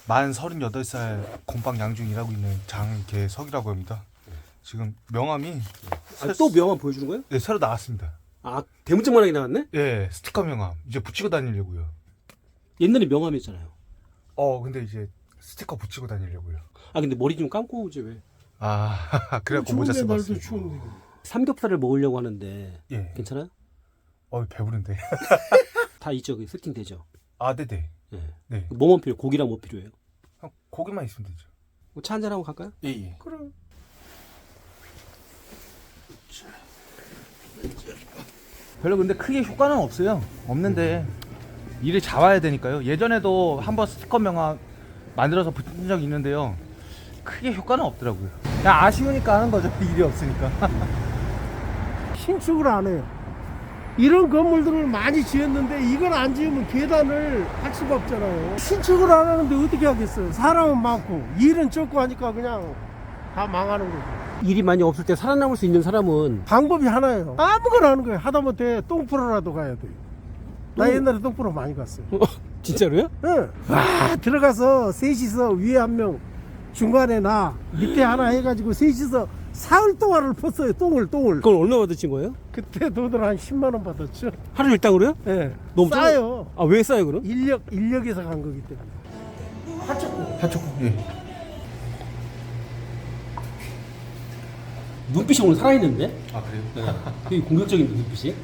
만 38살 곰빵 양중 일하고 있는 장계석이라고 합니다. 지금 명함이 또 명함 보여주는 거예요? 네, 새로 나왔습니다. 아, 대문짝만하게 나왔네? 예, 스티커 명함 이제 붙이고 다니려고요. 옛날에 명함이었잖아요. 근데 이제 스티커 붙이고 다니려고요. 아, 근데 머리 좀 감고 오지 왜? 아, 그래갖고 모자 쓰고 왔어요. 삼겹살을 먹으려고 하는데 예. 괜찮아요? 배부른데. 다 있죠? 그 세팅 되죠? 아, 네네. 네. 네. 뭐만 필요해요? 고기랑 뭐 필요해요? 고기만 있으면 되죠. 차 한잔 하고 갈까요? 예, 예. 그럼. 별로 근데 크게 효과는 없어요. 없는데 일을 잡아야 되니까요. 예전에도 한번 스티커 명함 만들어서 붙인 적이 있는데요. 크게 효과는 없더라고요. 그냥 아쉬우니까 하는 거죠. 일이 없으니까. 신축을 안 해요. 이런 건물들을 많이 지었는데 이걸 안 지으면 계단을 할 수가 없잖아요. 신축을 안 하는데 어떻게 하겠어요. 사람은 많고 일은 적고 하니까 그냥 다 망하는 거죠. 일이 많이 없을 때 살아남을 수 있는 사람은 방법이 하나예요. 아무거나 하는 거예요. 하다못해 똥풀어라도 가야 돼요. 나 옛날에 똥풀어 많이 갔어요. 진짜로요? 응. 와, 들어가서 셋이서 위에 한 명, 중간에 나, 밑에 하나 해가지고 셋이서 사흘 동안을 펐어요. 똥을. 그걸 얼마 받으신 거예요? 그때 돈을 한 10만 원 받았죠. 하루 일당으로요? 예. 네. 너무 싸요. 아, 왜 싸요 그럼? 인력에서 간 거기 때문에. 하초코. 예. 눈빛이 오늘 살아있는데? 아, 그래요? 네. 되게 공격적인 눈빛이.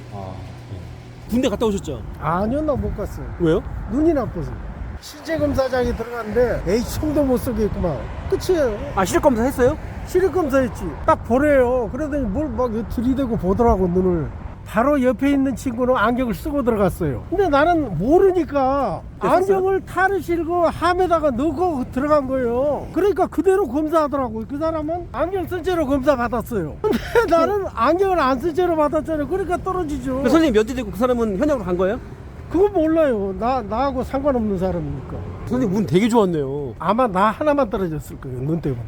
군대 갔다 오셨죠? 아니요, 나 못 갔어요. 왜요? 눈이 나빠서. 실제검사장에 들어갔는데 에이, 총도 못 쏘겠구만. 끝이에요. 아, 시력검사 했어요? 시력검사했지. 딱 보래요. 그러더니 뭘 막 들이대고 보더라고, 눈을. 바로 옆에 있는 친구는 안경을 쓰고 들어갔어요. 근데 나는 모르니까 안경을 탈을 실고 함에다가 넣고 들어간 거예요. 그러니까 그대로 검사하더라고요. 그 사람은 안경 쓴 채로 검사 받았어요. 근데 나는 안경을 안 쓴 채로 받았잖아요. 그러니까 떨어지죠. 그 선생님 면제 되고 그 사람은 현역으로 간 거예요? 그거 몰라요. 나하고 상관없는 사람이니까. 선생님 운 되게 좋았네요. 아마 나 하나만 떨어졌을 거예요. 눈 때문에.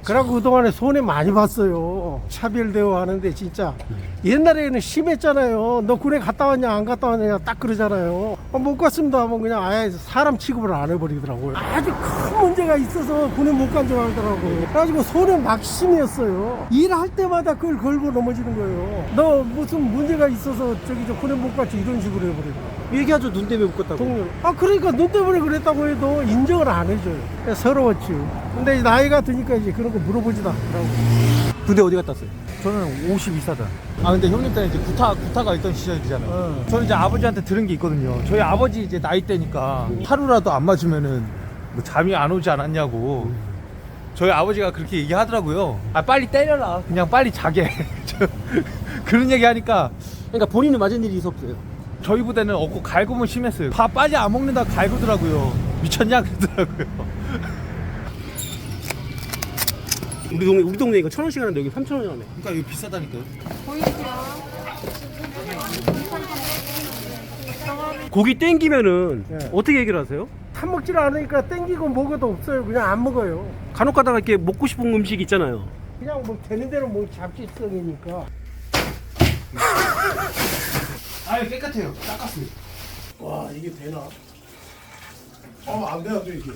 그래갖고 그동안에 손해 많이 봤어요. 차별대우 하는데 진짜 옛날에는 심했잖아요. 너 군에 갔다 왔냐 안 갔다 왔냐 딱 그러잖아요. 못 갔습니다 하면 그냥 아예 사람 취급을 안 해버리더라고요. 아주 큰 문제가 있어서 군에 못 간 줄 알더라고요. 그래가지고 손해 막심이었어요. 일할 때마다 그걸 걸고 넘어지는 거예요. 너 무슨 문제가 있어서 저기 저 군에 못 갔지 이런 식으로 해버리더라고요. 얘기하죠. 눈 때문에 묶었다고. 동료. 그러니까 눈 때문에 그랬다고 해도 인정을 안 해줘요. 서러웠지. 근데 나이가 드니까 이제 그런 거 물어보지도 않더라고. 군대 어디 갔다 왔어요? 저는 52사단. 근데 형님 때는 이제 구타가 있던 시절이잖아요. 저는 이제 아버지한테 들은 게 있거든요. 저희 아버지 이제 나이 때니까 하루라도 안 맞으면은 뭐 잠이 안 오지 않았냐고. 저희 아버지가 그렇게 얘기하더라고요. 빨리 때려라. 그냥 빨리 자게. 그런 얘기 하니까 그러니까 본인은 맞은 일이 있었어요. 저희 부대는 없고 갈굼은 심했어요. 밥 빨리 안 먹는다 갈구더라고요. 미쳤냐 그러더라고요. 우리 동네 이거 1,000원씩 하는데 여기 3,000원이 하네. 그러니까 이거 비싸다니까요. 고기 땡기면은 네. 어떻게 해결하세요? 타먹질 않으니까 땡기고 먹어도 없어요. 그냥 안 먹어요. 간혹 가다가 이렇게 먹고 싶은 음식 있잖아요. 그냥 뭐 되는 대로 뭐 잡지성이니까. 깨끗해요. 닦았어요. 와, 이게 되나? 안 돼요, 이게.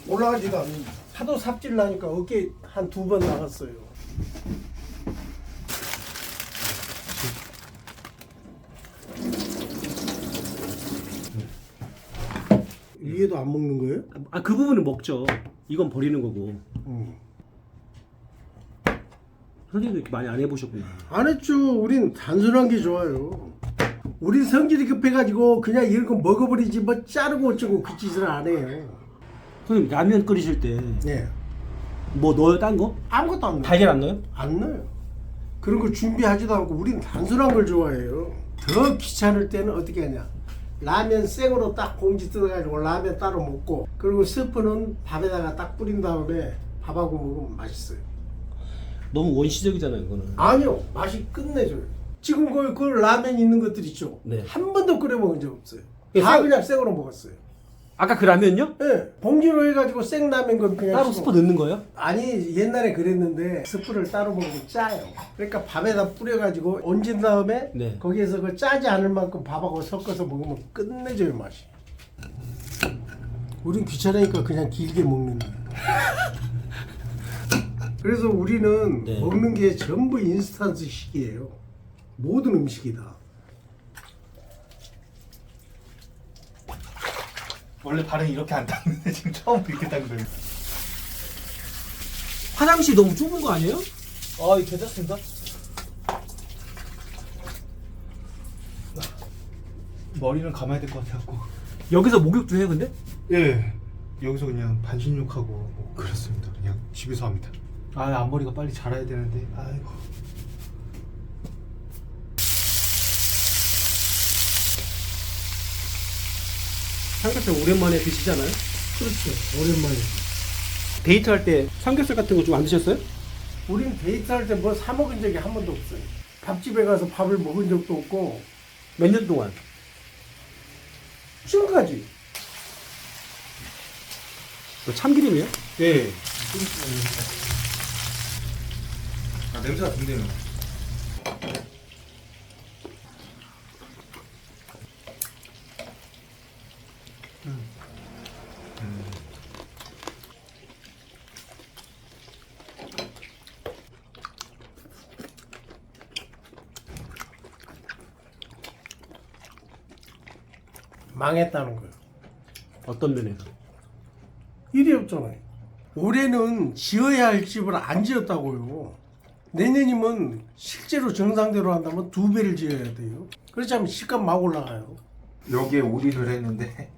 올라가지도 않는. 하도 삽질 나니까 어깨 한 2번 나갔어요. 위에도 안 먹는 거예요? 그 부분은 먹죠. 이건 버리는 거고. 선생님도 이렇게 많이 안 해보셨구나. 안 했죠. 우린 단순한 게 좋아요. 우린 성질이 급해가지고 그냥 이런 거 먹어버리지 뭐 자르고 어쩌고 그 짓을 안 해요. 선생님 라면 끓이실 때 뭐 네. 넣어요? 딴 거? 아무것도 안 넣어요. 달걀 안 넣어요? 안 넣어요. 그런 거 준비하지도 않고 우린 단순한 걸 좋아해요. 더 귀찮을 때는 어떻게 하냐. 라면 생으로 딱 봉지 뜯어가지고 라면 따로 먹고, 그리고 스프는 밥에다가 딱 뿌린 다음에 밥하고 먹으면 맛있어요. 너무 원시적이잖아요, 이거는. 아니요, 맛이 끝내줘요. 지금 그 라면 있는 것들 있죠. 네. 한 번도 끓여 먹은 적 없어요. 예, 다 그냥 생으로 먹었어요. 아까 그 라면요? 네, 봉지로 해가지고 생라면 건 그냥 따로 스프 넣는 거예요? 아니, 옛날에 그랬는데 스프를 따로 먹으면 짜요. 그러니까 밥에다 뿌려가지고 얹은 다음에 네. 거기에서 그 짜지 않을 만큼 밥하고 섞어서 먹으면 끝내줘요, 맛이. 우린 귀찮으니까 그냥 길게 먹는다. 그래서 우리는 네. 먹는 게 전부 인스턴트식이에요. 모든 음식이다. 원래 발은 이렇게 안 닦는데 지금 처음 이렇게 닦는. 화장실 너무 좁은 거 아니에요? 아, 괜찮습니다. 머리는 감아야 될 것 같아갖고. 여기서 목욕도 해요 근데? 예. 여기서 그냥 반신욕하고 뭐 그렇습니다. 그냥 집에서 합니다. 아, 앞머리가 빨리 자라야 되는데. 아이고. 삼겹살 오랜만에 드시잖아요? 그렇죠. 오랜만에. 데이트할 때 삼겹살 같은 거 좀 안 드셨어요? 우린 데이트할 때 뭐 사 먹은 적이 한 번도 없어요. 밥집에 가서 밥을 먹은 적도 없고 몇 년 동안? 지금까지. 참기름이에요? 예. 아, 냄새가 좋네요. 망했다는 거예요. 어떤 면에서? 일이 없잖아요. 올해는 지어야 할 집을 안 지었다고요. 내년이면 실제로 정상대로 한다면 2배를 지어야 돼요. 그렇지 않으면 시값 막 올라가요. 여기에 올인을 했는데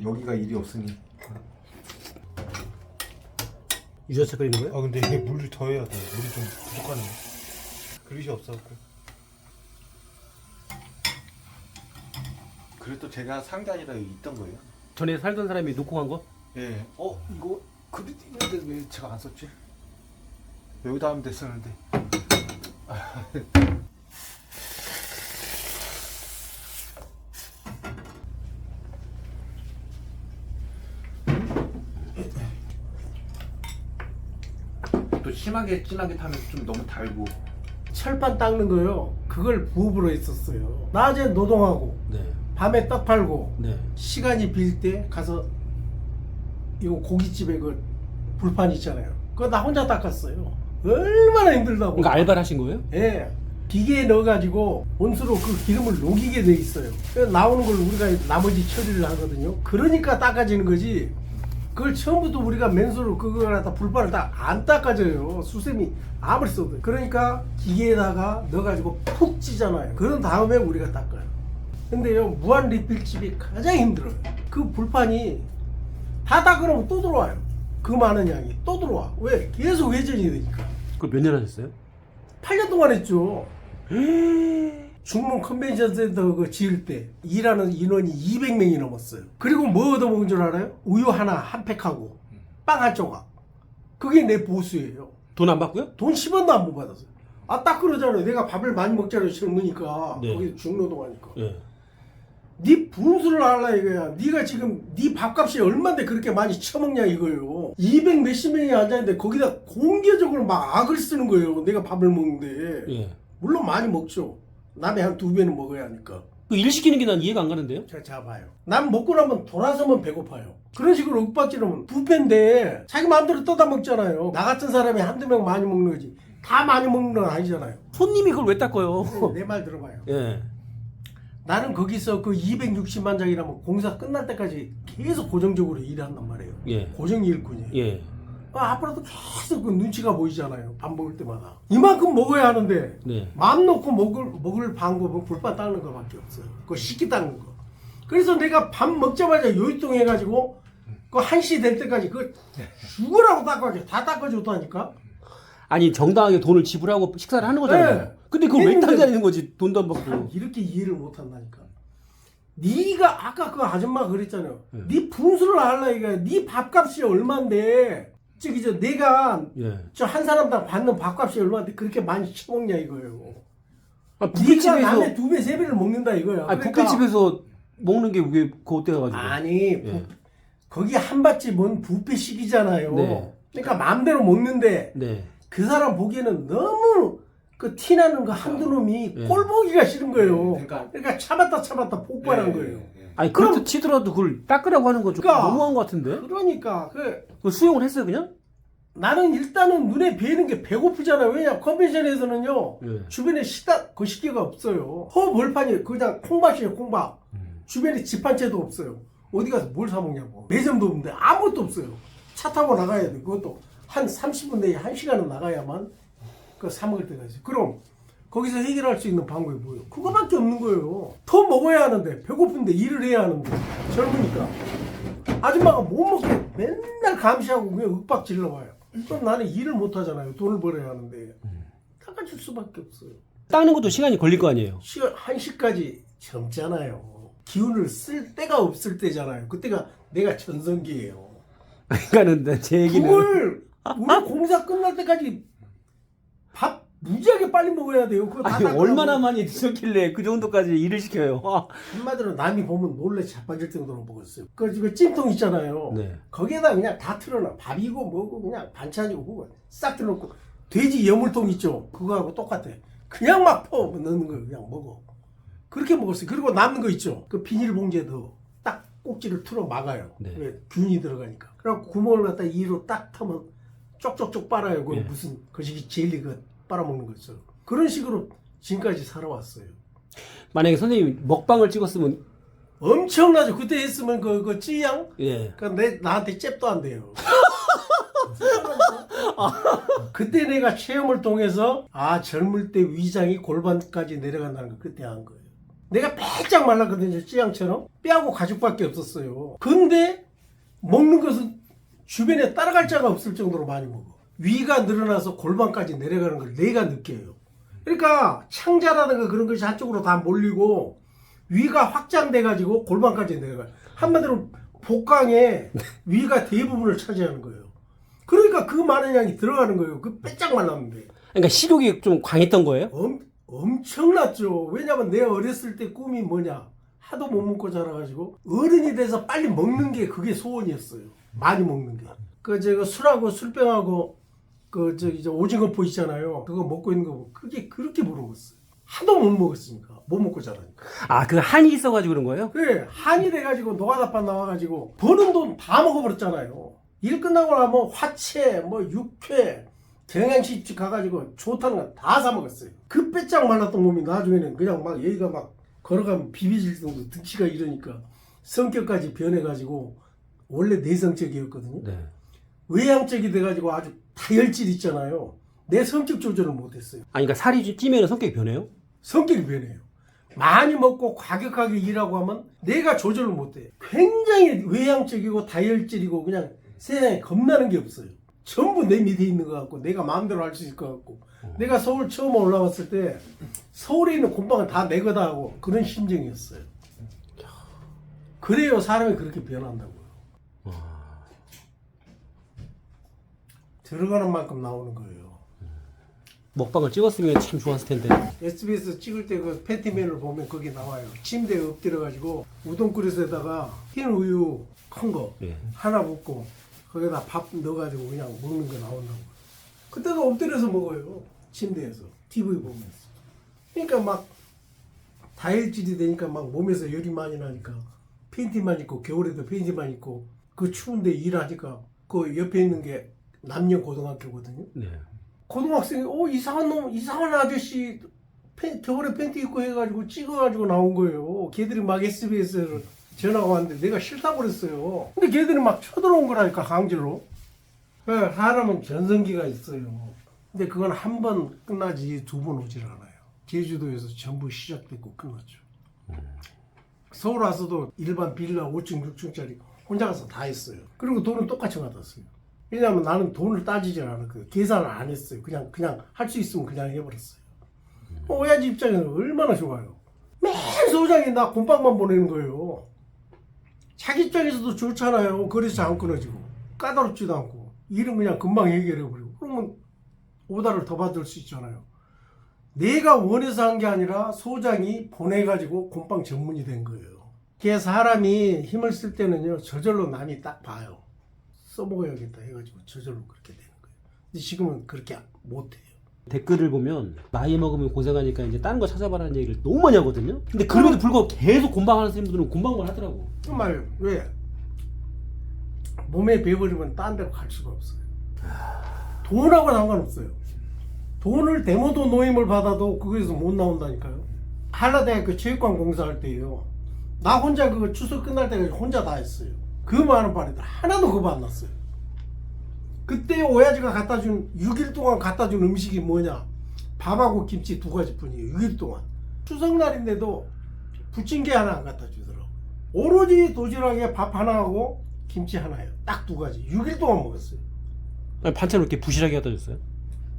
여기가 일이 없으니. 유자차 끓이는 거예요? 아, 근데 이게 물을 더 해야 돼. 물이 좀 부족하네. 그릇이 없어갖고. 그래도 제가 산 게 아니라 여기 있던 거예요. 전에 살던 사람이 놓고 간 거? 예. 이거 그릇 있는데 왜 제가 안 썼지? 여기다 하면 됐었는데. 또 심하게 진하게 타면 좀 너무 달고. 철판 닦는 거요. 그걸 부업으로 했었어요. 낮에 노동하고 네. 밤에 떡 팔고 네. 시간이 빌 때 가서 이거 고깃집에 그 불판 있잖아요. 그거 나 혼자 닦았어요. 얼마나 힘들다고. 그러니까 알바를 하신 거예요? 예. 기계에 넣어가지고 온수로 그 기름을 녹이게 돼 있어요. 그래서 나오는 걸 우리가 나머지 처리를 하거든요. 그러니까 닦아지는 거지. 그걸 처음부터 우리가 맨손으로 그걸 갖다 불판을 다 안 닦아져요. 수세미 아무리 써도. 그러니까 기계에다가 넣어가지고 푹 찌잖아요. 그런 다음에 우리가 닦아요. 근데요, 무한 리필집이 가장 힘들어요. 그 불판이 다 닦으면 또 들어와요. 그 많은 양이 또 들어와. 왜? 계속 회전이 되니까. 그걸 몇 년 하셨어요? 8년 동안 했죠. 중문 컨벤션 센터 그 지을 때 일하는 인원이 200명이 넘었어요. 그리고 뭐 얻어먹은 줄 알아요? 우유 하나 한 팩하고 빵 한 조각. 그게 내 보수예요. 돈 안 받고요? 돈 10원도 안 받았어요. 아, 딱 그러잖아요. 내가 밥을 많이 먹잖아요. 젊으니까. 네. 거기서 중노동하니까. 예. 네 분수를 알라 이거야. 네가 지금 네 밥값이 얼마인데 그렇게 많이 처먹냐 이거예요. 200 몇십 명이 앉아있는데 거기다 공개적으로 막 악을 쓰는 거예요. 내가 밥을 먹는데. 예. 물론 많이 먹죠. 남의 한 2배는 먹어야 하니까. 그 일 시키는 게 난 이해가 안 가는데요? 자, 잡아요. 난 먹고 나면 돌아서면 배고파요. 그런 식으로 윽박지르면 뷔페인데 자기 마음대로 떠다 먹잖아요. 나 같은 사람이 한두 명 많이 먹는 거지. 다 많이 먹는 건 아니잖아요. 손님이 그걸 왜 닦아요? 내 말 들어봐요. 예. 나는 거기서 그 260만 장이라면 공사 끝날 때까지 계속 고정적으로 일한단 말이에요. 예. 고정 일꾼이에요. 예. 앞으로도 계속 그 눈치가 보이잖아요. 밥 먹을 때마다. 이만큼 먹어야 하는데 네. 마음 놓고 먹을 방법은 불판 닦는 거밖에 없어요. 그거 식기 닦는 거. 그래서 내가 밥 먹자마자 요이동 해가지고 그 1시 될 때까지 그 죽으라고 닦아줘. 다 닦아줬다니까. 아니 정당하게 돈을 지불하고 식사를 하는 거잖아요. 네. 근데 그걸 왜 했는데 닦아야 거지? 돈도 안 참 받고. 이렇게 이해를 못한다니까. 네가 아까 그 아줌마가 그랬잖아요. 네. 네 분수를 알라 이거야. 네 밥값이 얼만데 저기 내가 예. 저 한 사람당 받는 밥값이 얼마인데 그렇게 많이 처먹냐 이거예요. 아, 네가 뷔페집에서 남의 2배 3배를 먹는다 이거야. 아, 뷔페집에서 먹는 게 왜 그거 어때 가지고? 아니 예. 거기 한밭집은 뷔페식이잖아요. 네. 그러니까 마음대로 먹는데 네. 그 사람 보기에는 너무 그 티나는 거 한두 놈이 예. 꼴 보기가 싫은 거예요. 그러니까 그러니까 참았다 폭발한 거예요. 아니 그럼- 그렇다 치더라도 그걸 닦으라고 하는 건 좀 그러니까. 너무한 것 같은데? 그러니까 그 수용을 했어요 그냥? 나는 일단은 눈에 뵈는 게 배고프잖아요. 왜냐 컨벤션에서는요 예. 주변에 식당 거시기가 없어요. 벌판이 그냥 콩밭이에요 콩밭. 주변에 집 한 채도 없어요. 어디 가서 뭘 사 먹냐고. 매점도 없는데 아무것도 없어요. 차 타고 나가야 돼. 그것도 한 30분 내에 1시간은 나가야만 그 사 먹을 때가 있어요. 그럼 거기서 해결할 수 있는 방법이 뭐예요? 그거밖에 없는 거예요. 더 먹어야 하는데 배고픈데 일을 해야 하는데 젊으니까 아줌마가 못 먹게 맨날 감시하고 그냥 윽박 질러봐요. 그럼 나는 일을 못 하잖아요. 돈을 벌어야 하는데 닦아줄 수밖에 없어요. 닦는 것도 시간이 걸릴 거 아니에요? 시간 1시까지 젊잖아요. 기운을 쓸 때가 없을 때잖아요. 그때가 내가 전성기예요. 그러니까는 제 얘기는 그걸 우리 공사 끝날 때까지 밥 무지하게 빨리 먹어야 돼요. 그거 다 아니 닦으라고. 얼마나 많이 드셨길래 그 정도까지 일을 시켜요? 한마디로 남이 보면 놀래 자빠질 정도로 먹었어요. 그 집에 찜통 있잖아요. 네. 거기에다 그냥 다 틀어놔. 밥이고 뭐고 그냥 반찬이고 뭐고 싹 틀어놓고 돼지 여물통 있죠. 그거하고 똑같아. 그냥 막 퍼 넣는 거예요. 그냥 먹어. 그렇게 먹었어요. 그리고 남는 거 있죠. 그 비닐봉지에 딱 꼭지를 틀어 막아요. 네. 왜 균이 들어가니까. 그래갖고 구멍을 갖다 이로 딱 터면 쪽쪽쪽 빨아요. 그 예. 무슨 거시기 젤리 그 빨아먹는 거 있어요. 그런 식으로 지금까지 살아왔어요. 만약에 선생님이 먹방을 찍었으면 엄청나죠. 그때 했으면 그 찌양 예. 나한테 잽도 안 돼요. 그때 내가 체험을 통해서 젊을 때 위장이 골반까지 내려간다는 걸 그때 한 거예요. 내가 빼짝 말랐거든요. 찌양처럼 뼈하고 가죽밖에 없었어요. 근데 먹는 것은 주변에 따라갈 자가 없을 정도로 많이 먹어. 위가 늘어나서 골반까지 내려가는 걸 내가 느껴요. 그러니까 창자라든가 그런 것이 한쪽으로 다 몰리고 위가 확장돼 가지고 골반까지 내려가요. 한마디로 복강에 위가 대부분을 차지하는 거예요. 그러니까 그 많은 양이 들어가는 거예요. 그 빼짝 말랐는데. 그러니까 식욕이 좀 강했던 거예요? 엄청났죠. 왜냐면 내가 어렸을 때 꿈이 뭐냐. 하도 못 먹고 자라가지고 어른이 돼서 빨리 먹는 게 그게 소원이었어요. 많이 먹는 게. 제가 술하고 술병하고 이제 오징어포 있잖아요. 그거 먹고 있는 거 그게 그렇게 부러웠어요. 하도 못 먹었으니까. 못 먹고 자라니까. 아 그 한이 있어가지고 그런 거예요? 그래 한이 돼가지고 노가다판 나와가지고 버는 돈 다 먹어버렸잖아요. 일 끝나고 나면 화채 뭐 육회 경양식집 가가지고 좋다는 거 다 사 먹었어요. 그 빼짝 말랐던 몸이 나중에는 그냥 막 얘가 막 걸어가면 비비질 정도 등치가 이러니까 성격까지 변해가지고 원래 내성적이었거든요. 네. 외향적이 돼가지고 아주 다혈질 있잖아요. 내 성격 조절을 못했어요. 아니 그러니까 살이 찌면 성격이 변해요? 성격이 변해요. 많이 먹고 과격하게 일하고 하면 내가 조절을 못해. 굉장히 외향적이고 다혈질이고 그냥 세상에 겁나는 게 없어요. 전부 내 밑에 있는 것 같고 내가 마음대로 할 수 있을 것 같고 내가 서울 처음 올라왔을 때 서울에 있는 곰방은 다 내 거다 하고 그런 심정이었어요. 그래요 사람이 그렇게 변한다고요. 들어가는 만큼 나오는 거예요. 먹방을 찍었으면 참 좋았을 텐데. SBS 찍을 때 그 팬티맨을 보면 거기 나와요. 침대에 엎드려가지고 우동 그릇에다가 흰 우유 큰 거 예. 하나 붓고 거기다 밥 넣어가지고 그냥 먹는 거 나온다고. 그때도 엎드려서 먹어요. 침대에서 TV 보면서. 그러니까 막 다혈질이 되니까 막 몸에서 열이 많이 나니까 팬티만 입고 겨울에도 팬티만 입고 그 추운데 일하니까 그 옆에 있는 게 남녀 고등학교거든요. 네. 고등학생이 이상한 놈 이상한 아저씨 겨울에 팬티 입고 해가지고 찍어가지고 나온 거예요. 걔들이 막 SBS를 전화가 왔는데 내가 싫다고 그랬어요. 근데 걔들이 막 쳐들어온 거라니까 강제로. 사람은 전성기가 있어요. 근데 그건 한 번 끝나지 두 번 오질 않아요. 제주도에서 전부 시작됐고 끝났죠. 서울 와서도 일반 빌라 5층 6층짜리 혼자 가서 다 했어요. 그리고 돈은 똑같이 받았어요. 왜냐하면 나는 돈을 따지질 않았거든요. 계산을 안 했어요. 그냥 할 수 있으면 그냥 해버렸어요. 오야지 입장에서 얼마나 좋아요. 맨 소장이 나 곰빵만 보내는 거예요. 자기 입장에서도 좋잖아요. 그래서 안 끊어지고 까다롭지도 않고 일은 그냥 금방 해결해버리고 그러면 오다를 더 받을 수 있잖아요. 내가 원해서 한 게 아니라 소장이 보내가지고 곰빵 전문이 된 거예요. 그게 사람이 힘을 쓸 때는요 저절로 남이 딱 봐요. 써먹어야겠다 해가지고 저절로 그렇게 되는 거예요. 근데 지금은 그렇게 못해요. 댓글을 보면 나이 먹으면 고생하니까 이제 다른 거 찾아봐라는 얘기를 너무 많이 하거든요. 근데 그럼에도 불구하고 계속 곤방하는 선생님들은 곤방만 하더라고. 정말 왜 몸에 배버리면 딴 데로 갈 수가 없어요. 돈하고 상관없어요. 돈을 대모도 노임을 받아도 거기서 못 나온다니까요. 한라대학교 체육관 공사할 때요. 나 혼자 그 추석 끝날 때까지 혼자 다 했어요. 그 많은 발에들 하나도 겁 안 났어요. 그때 오야지가 갖다 준 6일 동안 갖다 준 음식이 뭐냐? 밥하고 김치 2가지뿐이에요. 6일 동안. 추석날인데도 부침개 하나 안 갖다 주더라고. 오로지 도시락에 밥 하나하고 김치 하나예요. 딱 2가지. 6일 동안 먹었어요. 아니, 반찬을 이렇게 부실하게 갖다 줬어요?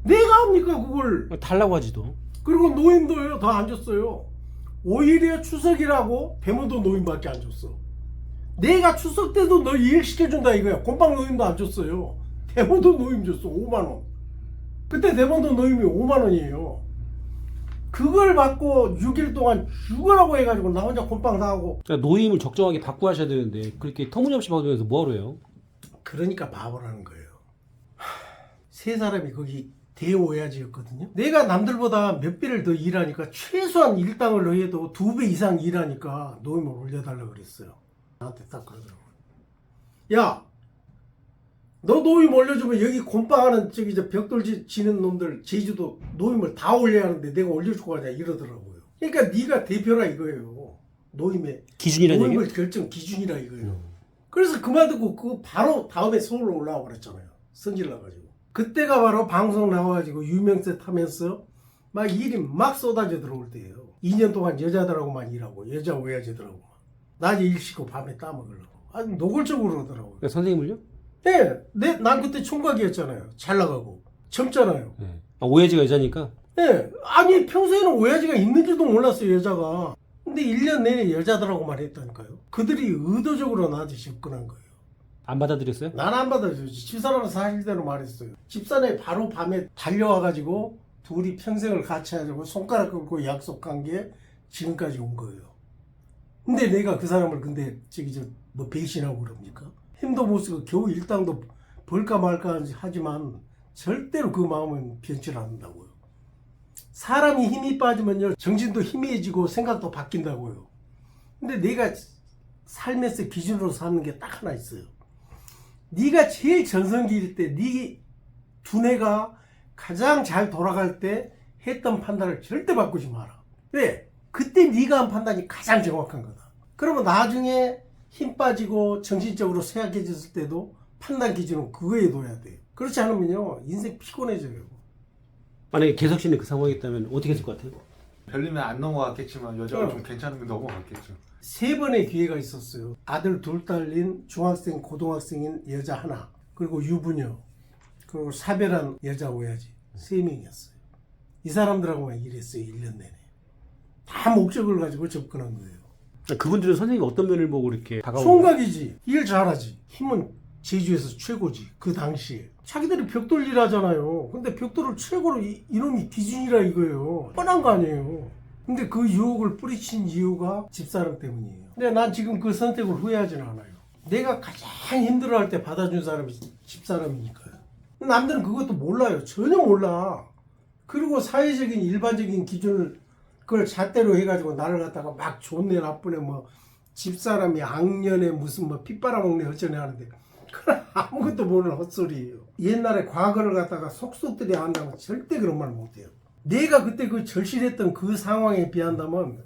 내가 합니까 그걸? 달라고 하지도. 그리고 노임도요 더 안 줬어요. 오히려 추석이라고 대모도 노임밖에 안 줬어. 내가 추석 때도 너 일 시켜준다 이거야. 곰팡 노임도 안 줬어요. 대모도 노임 줬어. 5만원. 그때 대모도 노임이 5만원이에요. 그걸 받고 6일 동안 죽으라고 해가지고 나 혼자 곰팡 다 하고. 그러니까 노임을 적정하게 받고 하셔야 되는데 그렇게 터무니없이 받으면서 뭐하러 해요? 그러니까 바보라는 거예요. 세 사람이 거기 대오야지였거든요. 내가 남들보다 몇 배를 더 일하니까 최소한 일당을 해도 2배 이상 일하니까 노임을 올려달라고 그랬어요. 나한테 딱 그러더라고요. 야, 너 노임 올려주면 여기 곰빵하는 저기 저 벽돌 지는 놈들 제주도 노임을 다 올려야 하는데 내가 올려주고 하냐 이러더라고요. 그러니까 네가 대표라 이거예요. 노임의 기준이라는 노임을 얘기예요? 결정 기준이라 이거예요. 그래서 그 말 듣고 그 바로 다음에 서울로 올라와 버렸잖아요. 성질 나가지고. 그때가 바로 방송 나와가지고 유명세 타면서 막 일이 막 쏟아져 들어올 때예요. 2년 동안 여자들하고만 일하고 여자 오야지들하고만. 낮에 일 시고 밤에 따먹으려고. 아주 노골적으로 하더라고요. 그러니까 선생님을요? 네, 난 그때 총각이었잖아요. 잘 나가고 젊잖아요. 네. 아, 오해지가 여자니까? 네, 아니 평소에는 오야지가 있는지도 몰랐어요 여자가. 근데 1년 내내 여자들하고만 했다니까요. 그들이 의도적으로 나한테 접근한 거예요. 안 받아들였어요? 난 안 받아주지. 집사람은 사실대로 말했어요. 집사람이 바로 밤에 달려와가지고 둘이 평생을 같이 하자고 손가락 끊고 약속한 게 지금까지 온 거예요. 근데 내가 그 사람을 근데 저기 뭐 배신하고 그럽니까? 힘도 못 쓰고 겨우 일당도 벌까 말까 하지만 절대로 그 마음은 변치 않는다고요. 사람이 힘이 빠지면요 정신도 희미해지고 생각도 바뀐다고요. 근데 내가 삶에서 기준으로 삼는 게 딱 하나 있어요. 네가 제일 전성기일 때 네 두뇌가 가장 잘 돌아갈 때 했던 판단을 절대 바꾸지 마라. 왜? 그때 네가 한 판단이 가장 정확한 거다. 그러면 나중에 힘 빠지고 정신적으로 쇠약해졌을 때도 판단 기준은 그거에 둬야 돼요. 그렇지 않으면요 인생 피곤해져요. 만약에 개석 씨는 그 상황이었다면 어떻게 했을 것 같아요? 별님은 안 넘어갔겠지만 여자가 어. 좀 괜찮으면 넘어갔겠죠. 3번의 기회가 있었어요. 아들 2 딸린 중학생 고등학생인 여자 하나, 그리고 유부녀, 그리고 사별한 여자 오야지 3명이었어요. 이 사람들하고만 일했어요. 1년 내내. 다 목적을 가지고 접근한 거예요. 그분들은 선생님이 어떤 면을 보고 이렇게 다가오고? 총각이지. 일 잘하지. 힘은 제주에서 최고지. 그 당시에. 자기들이 벽돌 일 하잖아요. 근데 벽돌을 최고로 이놈이 기준이라 이거예요. 뻔한 거 아니에요. 근데 그 유혹을 뿌리친 이유가 집사람 때문이에요. 근데 난 지금 그 선택을 후회하지는 않아요. 내가 가장 힘들어할 때 받아준 사람이 집사람이니까요. 남들은 그것도 몰라요. 전혀 몰라. 그리고 사회적인 일반적인 기준을 그걸 잣대로 해가지고 나를 갖다가 막 좋네 나쁘네 뭐 집사람이 악년에 무슨 뭐 핏바라먹네 어쩌네 하는데 그건 아무것도 모르는 헛소리예요. 옛날에 과거를 갖다가 속속들이 한다면 절대 그런 말 못해요. 내가 그때 그 절실했던 그 상황에 비한다면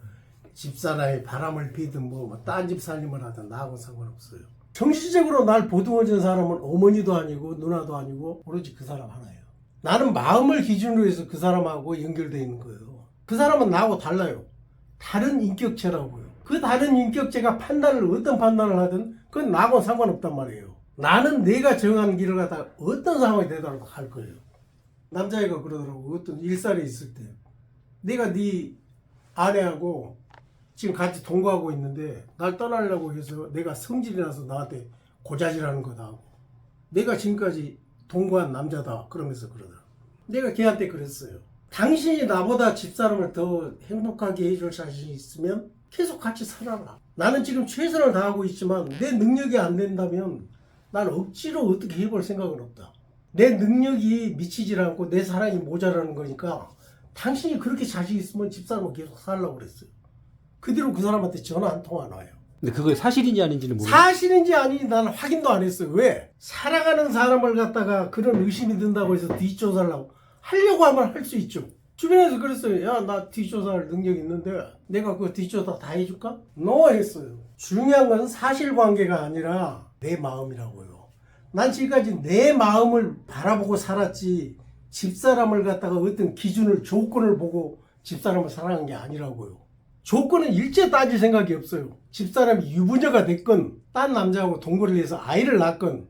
집사람이 바람을 피든 뭐 딴 집 살림을 하든 나하고는 상관없어요. 정신적으로 날 보듬어준 사람은 어머니도 아니고 누나도 아니고 오로지 그 사람 하나예요. 나는 마음을 기준으로 해서 그 사람하고 연결되어 있는 거예요. 그 사람은 나하고 달라요. 다른 인격체라고요. 그 다른 인격체가 어떤 판단을 하든 그건 나하고는 상관없단 말이에요. 나는 내가 정한 길을 갖다가 어떤 상황이 되더라도 갈 거예요. 남자애가 그러더라고. 어떤 일살에 있을 때 내가 네 아내하고 지금 같이 동거하고 있는데 날 떠나려고 해서 내가 성질이 나서 나한테 고자질하는 거다 하고 내가 지금까지 동거한 남자다 그러면서 그러더라고. 내가 걔한테 그랬어요. 당신이 나보다 집사람을 더 행복하게 해줄 자신이 있으면 계속 같이 살아라. 나는 지금 최선을 다하고 있지만 내 능력이 안 된다면 난 억지로 어떻게 해볼 생각은 없다. 내 능력이 미치질 않고 내 사랑이 모자라는 거니까 당신이 그렇게 자신 있으면 집사람은 계속 살라고 그랬어요. 그 뒤로 그 사람한테 전화 한 통 안 와요. 근데 그게 사실인지 아닌지는 모르겠어요. 사실인지 아닌지 나는 확인도 안 했어요. 왜? 사랑하는 사람을 갖다가 그런 의심이 든다고 해서 뒷조사하려고 하려고 하면 할 수 있죠. 주변에서 그랬어요. 야, 나 뒷조사할 능력 있는데 내가 그 뒷조사 다 해줄까? No 했어요. 중요한 건 사실관계가 아니라 내 마음이라고요. 난 지금까지 내 마음을 바라보고 살았지 집사람을 갖다가 어떤 기준을 조건을 보고 집사람을 사랑한 게 아니라고요. 조건은 일체 따질 생각이 없어요. 집사람이 유부녀가 됐건 딴 남자하고 동거를 해서 아이를 낳건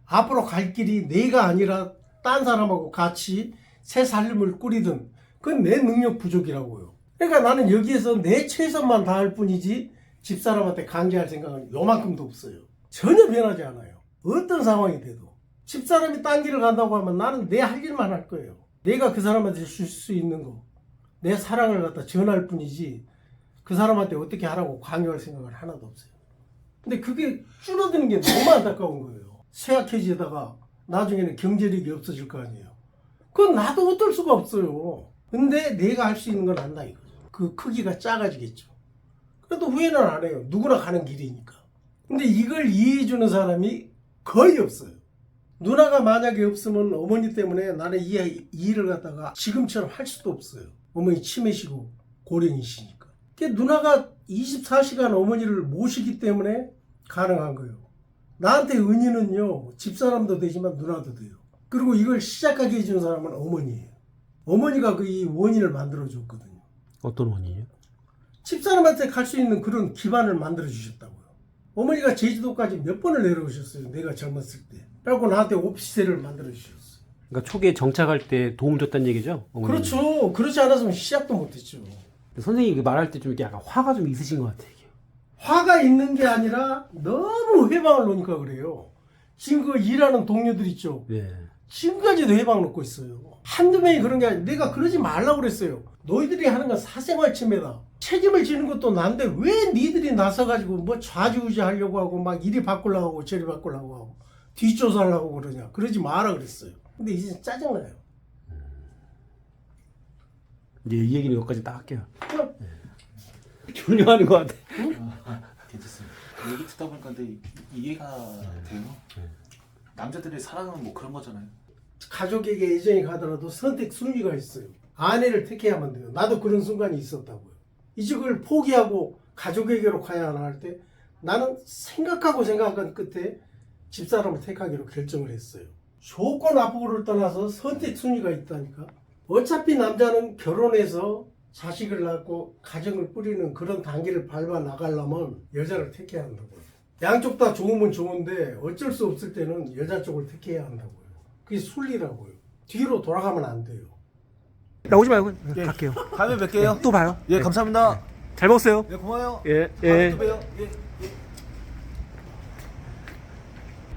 앞으로 갈 길이 내가 아니라 딴 사람하고 같이 새 삶을 꾸리든 그건 내 능력 부족이라고요. 그러니까 나는 여기에서 내 최선만 다할 뿐이지 집사람한테 강제할 생각은 요만큼도 없어요. 전혀 변하지 않아요. 어떤 상황이 돼도. 집사람이 딴 길을 간다고 하면 나는 내 할 일만 할 거예요. 내가 그 사람한테 줄 수 있는 거. 내 사랑을 갖다 전할 뿐이지 그 사람한테 어떻게 하라고 강요할 생각은 하나도 없어요. 근데 그게 줄어드는 게 너무 안타까운 거예요. 쇠약해지다가 나중에는 경제력이 없어질 거 아니에요. 그건 나도 어쩔 수가 없어요. 근데 내가 할 수 있는 건 한다 이거죠. 그 크기가 작아지겠죠. 그래도 후회는 안 해요. 누구나 가는 길이니까. 근데 이걸 이해해주는 사람이 거의 없어요. 누나가 만약에 없으면 어머니 때문에 나는 이 일을 갖다가 지금처럼 할 수도 없어요. 어머니 치매시고 고령이시니까. 누나가 24시간 어머니를 모시기 때문에 가능한 거예요. 나한테 은인은요, 집사람도 되지만 누나도 돼요. 그리고 이걸 시작하게 해주는 사람은 어머니예요. 어머니가 그 이 원인을 만들어줬거든요. 어떤 원인이요? 집사람한테 갈 수 있는 그런 기반을 만들어주셨다고요. 어머니가 제주도까지 몇 번을 내려오셨어요. 내가 젊었을 때. 그리고 나한테 오피스텔을 만들어주셨어요. 그러니까 초기에 정착할 때 도움 줬다는 얘기죠? 어머님이. 그렇죠. 그렇지 않았으면 시작도 못했죠. 선생님이 말할 때 좀 이렇게 약간 화가 좀 있으신 것 같아요. 화가 있는 게 아니라 너무 회방을 놓으니까 그래요. 지금 그 일하는 동료들 있죠. 네. 지금까지도 회방 놓고 있어요. 한두 명이 그런 게 아니라 내가 그러지 말라고 그랬어요. 너희들이 하는 건 사생활 침해다. 책임을 지는 것도 난데 왜 니들이 나서가지고 뭐 좌지우지 하려고 하고 막 이리 바꾸려고 하고 저리 바꾸려고 하고 뒷조사하려고 그러냐. 그러지 마라 그랬어요. 근데 이제 짜증나요. 이제 이 얘기는 여기까지 딱 할게요. 네. 졸려하는 것 같아. 괜찮습니다. 얘기 듣다 보니까 근데 이해가 돼요. 남자들의 사랑은 뭐 그런 거잖아요. 가족에게 애정이 가더라도 선택 순위가 있어야만 아내를 택해야만 돼요. 나도 그런 순간이 있었다고요. 이제 그걸 포기하고 가족에게로 가야 하나 할 때 나는 생각한 끝에 집사람을 택하기로 결정을 했어요. 조건 앞으로를 떠나서 선택 순위가 있다니까. 어차피 남자는 결혼해서 자식을 낳고 가정을 꾸리는 그런 단계를 밟아 나가려면 여자를 택해야 한다고요. 양쪽 다 좋으면 좋은데 어쩔 수 없을 때는 여자 쪽을 택해야 한다고요. 그게 순리라고요. 뒤로 돌아가면 안 돼요. 나오지 말고 예. 갈게요. 다음에 뵐게요. 또 봐요. 예, 감사합니다. 잘 먹었어요. 예, 고마워요. 예, 다음에 예. 또 봬요. 예.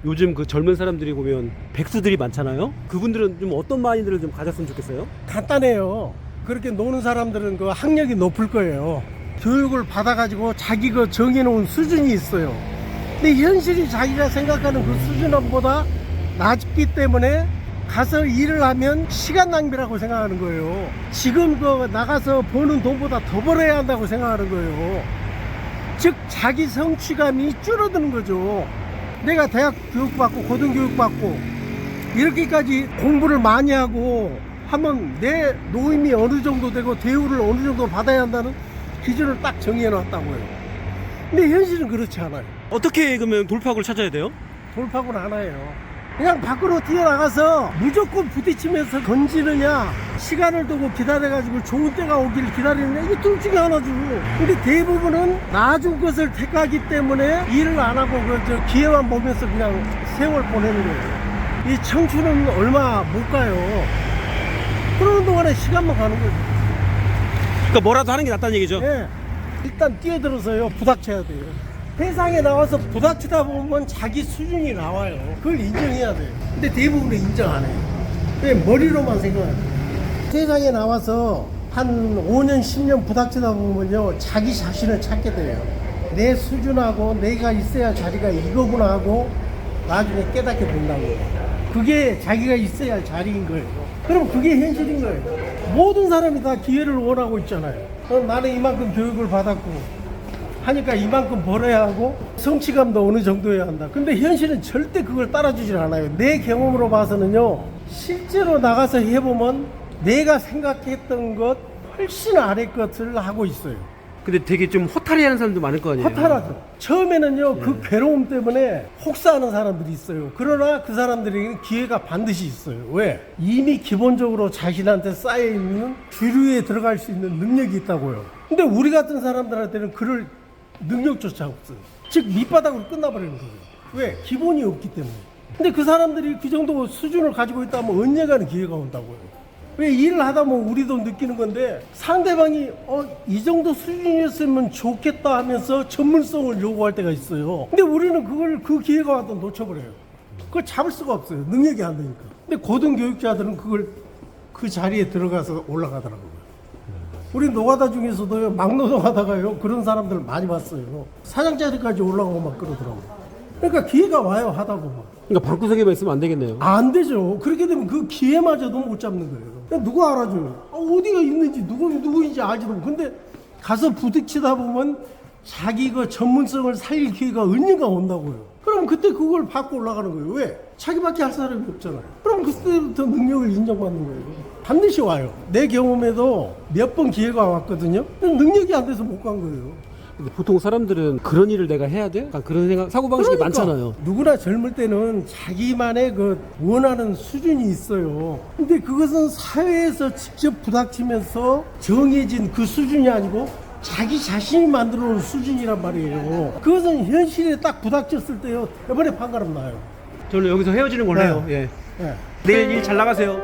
요즘 그 젊은 사람들이 보면 백수들이 많잖아요. 그분들은 좀 어떤 마인드를 좀 가졌으면 좋겠어요? 간단해요. 그렇게 노는 사람들은 그 학력이 높을 거예요. 교육을 받아가지고 자기 그 정해놓은 수준이 있어요. 근데 현실이 자기가 생각하는 그 수준보다 낮기 때문에 가서 일을 하면 시간 낭비라고 생각하는 거예요. 지금 그 나가서 버는 돈보다 더 벌어야 한다고 생각하는 거예요. 즉 자기 성취감이 줄어드는 거죠. 내가 대학 교육받고 고등교육받고 이렇게까지 공부를 많이 하고 하면 내 노임이 어느 정도 되고 대우를 어느 정도 받아야 한다는 기준을 딱 정해 놨다고요. 근데 현실은 그렇지 않아요. 어떻게 그러면 돌파구를 찾아야 돼요? 돌파구는 하나예요. 그냥 밖으로 뛰어나가서 무조건 부딪히면서 던지느냐, 시간을 두고 기다려가지고 좋은 때가 오기를 기다리느냐, 이게 둘 중에 하나죠. 근데 대부분은 나중 것을 택하기 때문에 일을 안 하고 저 기회만 보면서 그냥 세월 보내는 거예요. 이 청춘은 얼마 못 가요. 그러는 동안에 시간만 가는 거죠. 그러니까 뭐라도 하는 게 낫다는 얘기죠. 예. 일단 뛰어들어서요, 부닥쳐야 돼요. 세상에 나와서 부닥치다 보면 자기 수준이 나와요. 그걸 인정해야 돼요. 근데 대부분은 인정 안 해요. 왜 머리로만 생각해요. 세상에 나와서 한 5년, 10년 부닥치다 보면요, 자기 자신을 찾게 돼요. 내 수준하고 내가 있어야 자리가 이거구나 하고 나중에 깨닫게 된다고요. 그게 자기가 있어야 할 자리인 거예요. 그럼 그게 현실인 거예요. 모든 사람이 다 기회를 원하고 있잖아요. 나는 이만큼 교육을 받았고 하니까 이만큼 벌어야 하고 성취감도 어느 정도여야 한다. 근데 현실은 절대 그걸 따라주질 않아요. 내 경험으로 봐서는요, 실제로 나가서 해보면 내가 생각했던 것 훨씬 아래 것을 하고 있어요. 근데 되게 좀 허탈해하는 사람도 많을 거 아니에요. 허탈하죠. 처음에는요, 그 괴로움 때문에 혹사하는 사람들이 있어요. 그러나 그 사람들에게는 기회가 반드시 있어요. 왜? 이미 기본적으로 자신한테 쌓여있는 주류에 들어갈 수 있는 능력이 있다고요. 근데 우리 같은 사람들한테는 그럴 능력조차 없어요. 즉, 밑바닥으로 끝나버리는 거예요. 왜? 기본이 없기 때문에. 근데 그 사람들이 그 정도 수준을 가지고 있다면 언젠가는 기회가 온다고요. 왜 일을 하다 보면 우리도 느끼는 건데 상대방이 이 정도 수준이었으면 좋겠다 하면서 전문성을 요구할 때가 있어요. 근데 우리는 그걸 그 기회가 와도 놓쳐버려요. 그걸 잡을 수가 없어요. 능력이 안 되니까. 근데 고등교육자들은 그걸 그 자리에 들어가서 올라가더라고요. 우리 노가다 중에서도요, 막노동하다가요 그런 사람들 많이 봤어요. 사장 자리까지 올라가고 막 그러더라고요. 그러니까 기회가 와요, 하다 보면. 그러니까 방구석에만 있으면 안 되겠네요. 안 되죠. 그렇게 되면 그 기회마저도 못 잡는 거예요. 그냥 누가 알아줘요? 어디가 있는지 누구인지 알지도 못하고. 근데 가서 부딪히다 보면 자기 그 전문성을 살릴 기회가 언젠가 온다고요. 그럼 그때 그걸 받고 올라가는 거예요. 왜? 자기밖에 할 사람이 없잖아요. 그럼 그때부터 능력을 인정받는 거예요. 반드시 와요. 내 경험에도 몇 번 기회가 왔거든요. 근데 능력이 안 돼서 못 간 거예요. 근데 보통 사람들은 그런 일을 내가 해야 돼? 약간 그런 생각, 사고방식이 많잖아요. 누구나 젊을 때는 자기만의 그 원하는 수준이 있어요. 근데 그것은 사회에서 직접 부닥치면서 정해진 그 수준이 아니고 자기 자신이 만들어 놓은 수준이란 말이에요. 그것은 현실에 딱 부닥쳤을 때요, 이번에 판가름 나요. 저는 여기서 헤어지는 걸로 해요. 예. 예. 내일 일 잘 나가세요.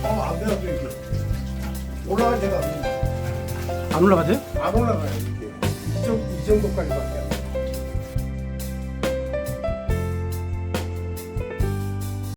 안 돼요, 이게. 올라갈 데가 안 돼요. 안 올라가세요? 안 올라가요, 이게. 이 정도까지밖에.